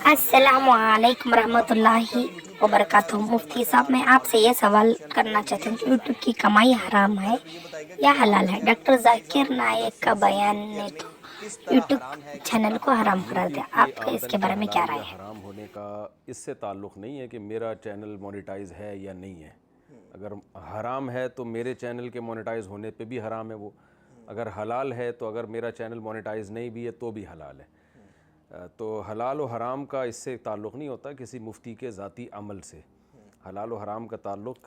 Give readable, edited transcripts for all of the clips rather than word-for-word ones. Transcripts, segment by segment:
अस्सलाम वालेकुम रहमतुल्लाहि वबरकातुहू। मुफ्ती साहब, मैं आपसे ये सवाल करना चाहती हूँ कि यूट्यूब की कमाई हराम है या हलाल है? डॉक्टर जाकिर नायक का बयान ने तो यूट्यूब चैनल को हराम करार दिया। यूट्यूब की आपका आमदन इसके के बारे में क्या हलाल राय या है? हराम होने का इससे ताल्लुक़ नहीं है कि मेरा चैनल मोनेटाइज है या नहीं है। अगर हराम है तो मेरे चैनल के मोनेटाइज होने पे भी हराम है वो। अगर हलाल है तो अगर मेरा चैनल मोनेटाइज नहीं भी है तो भी हलाल है। तो हलाल और हराम का इससे ताल्लुक़ नहीं होता किसी मुफ्ती के ज़ाती अमल से। हलाल और हराम का ताल्लुक़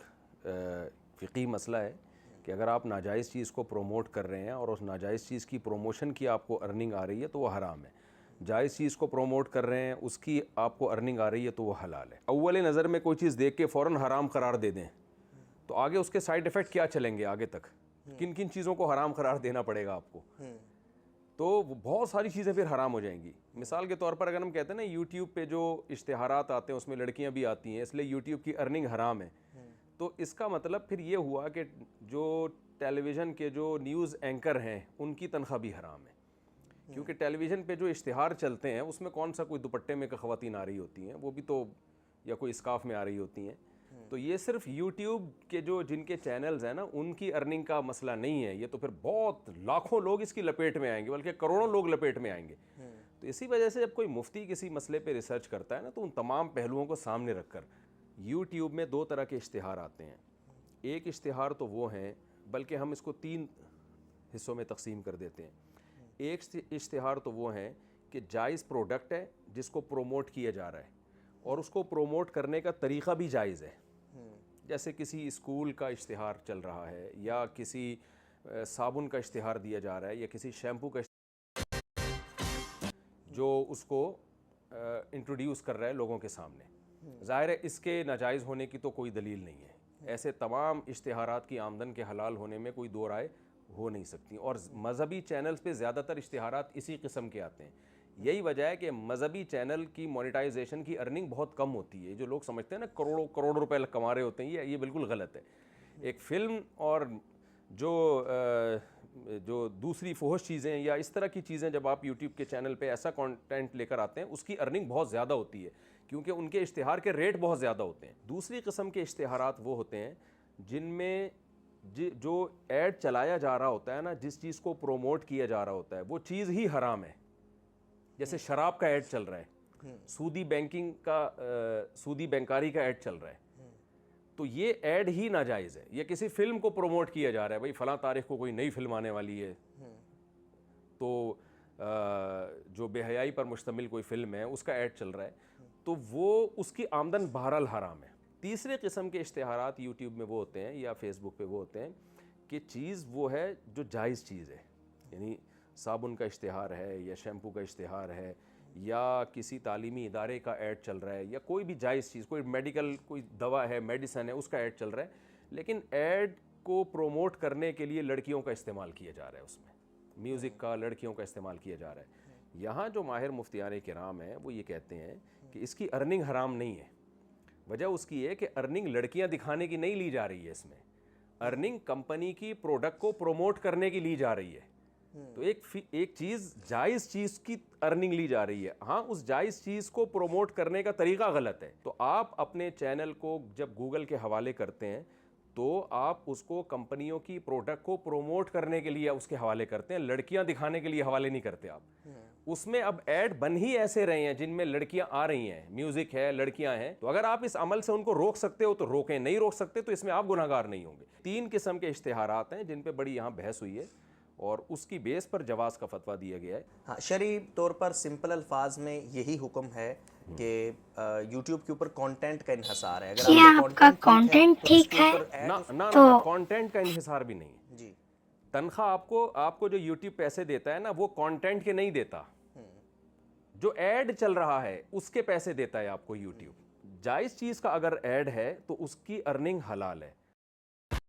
फ़िक़ही मसला है कि अगर आप नाजायज़ चीज़ को प्रोमोट कर रहे हैं और उस नाजायज़ चीज़ की प्रोमोशन की आपको अर्निंग आ रही है तो वो हराम है। जायज़ चीज़ को प्रोमोट कर रहे हैं उसकी आपको अर्निंग आ रही है तो वो हलाल है। अव्वल नज़र में कोई चीज़ देख के फ़ौरन हराम करार दे दें तो आगे उसके साइड इफ़ेक्ट क्या चलेंगे आगे तक, किन किन चीज़ों को हराम करार देना पड़ेगा आपको, तो बहुत सारी चीज़ें फिर हराम हो जाएंगी। मिसाल के तौर पर अगर हम कहते हैं ना यूट्यूब पे जो इश्तिहारात आते हैं उसमें लड़कियां भी आती हैं इसलिए यूट्यूब की अर्निंग हराम है, तो इसका मतलब फिर ये हुआ कि जो टेलीविज़न के जो न्यूज़ एंकर हैं उनकी तनख्वाह भी हराम है। क्योंकि टेलीविज़न पे जो इश्तिहार चलते हैं उसमें कौन सा कोई दुपट्टे में ख़वातीन आ रही होती हैं, वो भी तो या कोई स्काफ में आ रही होती हैं। तो ये सिर्फ यूट्यूब के जो जिनके चैनल्स हैं ना उनकी अर्निंग का मसला नहीं है, ये तो फिर बहुत लाखों लोग इसकी लपेट में आएंगे, बल्कि करोड़ों लोग लपेट में आएंगे। तो इसी वजह से जब कोई मुफ्ती किसी मसले पे रिसर्च करता है ना तो उन तमाम पहलुओं को सामने रखकर यूट्यूब में दो तरह के इश्तिहार आते हैं। एक इश्तिहार तो वो हैं, बल्कि हम इसको तीन हिस्सों में तकसीम कर देते हैं। एक इश्तिहार तो वो हैं कि जायज़ प्रोडक्ट है जिसको प्रोमोट किया जा रहा है और उसको प्रोमोट करने का तरीक़ा भी जायज़ है। जैसे किसी स्कूल का इश्तिहार चल रहा है या किसी साबुन का इश्तिहार दिया जा रहा है या किसी शैम्पू का जो उसको इंट्रोड्यूस कर रहा है लोगों के सामने। ज़ाहिर है इसके नाजायज़ होने की तो कोई दलील नहीं है। ऐसे तमाम इश्तिहारात की आमदन के हलाल होने में कोई दो राय हो नहीं सकती। और मज़हबी चैनल्स पे ज़्यादातर इश्तिहारात इसी किस्म के आते हैं। यही वजह है कि मज़हबी चैनल की मोनेटाइजेशन की अर्निंग बहुत कम होती है। जो लोग समझते हैं ना करोड़ों करोड़ रुपए कमा रहे होते हैं, ये बिल्कुल गलत है। एक फ़िल्म और जो दूसरी फोहश चीज़ें या इस तरह की चीज़ें जब आप यूट्यूब के चैनल पे ऐसा कंटेंट लेकर आते हैं उसकी अर्निंग बहुत ज़्यादा होती है, क्योंकि उनके इश्तिहार के रेट बहुत ज़्यादा होते हैं। दूसरी किस्म के इश्तिहारात वो होते हैं जिनमें जो ऐड चलाया जा रहा होता है ना, जिस चीज़ को प्रोमोट किया जा रहा होता है वो चीज़ ही हराम है। जैसे शराब का ऐड चल रहा है, सूदी बैंकिंग का सूदी बैंकारी का ऐड चल रहा है, तो ये ऐड ही नाजायज़ है। ये किसी फिल्म को प्रोमोट किया जा रहा है, भाई फ़लाँ तारीख को कोई नई फिल्म आने वाली है, तो जो बेहयाई पर मुश्तमिल कोई फ़िल्म है उसका ऐड चल रहा है, तो वो उसकी आमदन बहरहाल हराम है। तीसरे किस्म के इश्तिहारात यूट्यूब में वो होते हैं या फेसबुक पे वो होते हैं कि चीज़ वो है जो जायज़ चीज़ है, यानी साबुन का इश्तिहार है या शैम्पू का इश्तिहार है या किसी तालीमी इदारे का ऐड चल रहा है या कोई भी जायज़ चीज़, कोई मेडिकल कोई दवा है, मेडिसन है, उसका ऐड चल रहा है, लेकिन ऐड को प्रोमोट करने के लिए लड़कियों का इस्तेमाल किया जा रहा है, उसमें म्यूज़िक का लड़कियों का इस्तेमाल किया जा रहा है। यहाँ जो माहिर मुफ्तियान किराम हैं वो ये कहते हैं कि इसकी अर्निंग हराम नहीं है। वजह उसकी है कि अर्निंग लड़कियाँ दिखाने की नहीं ली जा रही है, इसमें अर्निंग कंपनी की प्रोडक्ट को प्रोमोट करने की ली जा रही है। तो एक चीज़ जायज़ चीज़ की अर्निंग ली जा रही है। हाँ, उस जायज़ चीज़ को प्रोमोट करने का तरीका गलत है। तो आप अपने चैनल को जब गूगल के हवाले करते हैं तो आप उसको कंपनियों की प्रोडक्ट को प्रोमोट करने के लिए उसके हवाले करते हैं, लड़कियां दिखाने के लिए हवाले नहीं करते आप। उसमें अब ऐड बन ही ऐसे रहे हैं जिनमें लड़कियां आ रही हैं, म्यूजिक है, लड़कियां हैं, तो अगर आप इस अमल से उनको रोक सकते हो तो रोकें, नहीं रोक सकते तो इसमें आप गुनाहगार नहीं होंगे। तीन किस्म के इश्तिहारात हैं जिन पे बड़ी यहाँ बहस हुई है और उसकी बेस पर जवाज़ का फतवा दिया गया है। हाँ, शरई तौर पर सिंपल अल्फाज में यही हुक्म है कि यूट्यूब के ऊपर कंटेंट का इन्हिसार है। क्या आपका कंटेंट ठीक है? ना कंटेंट का इन्हिसार भी नहीं है जी। तनख्वाह आपको जो यूट्यूब पैसे देता है ना वो कंटेंट के नहीं देता, जो ऐड चल रहा है उसके पैसे देता है आपको यूट्यूब। जायज़ चीज़ का अगर ऐड है तो उसकी अर्निंग हलाल है।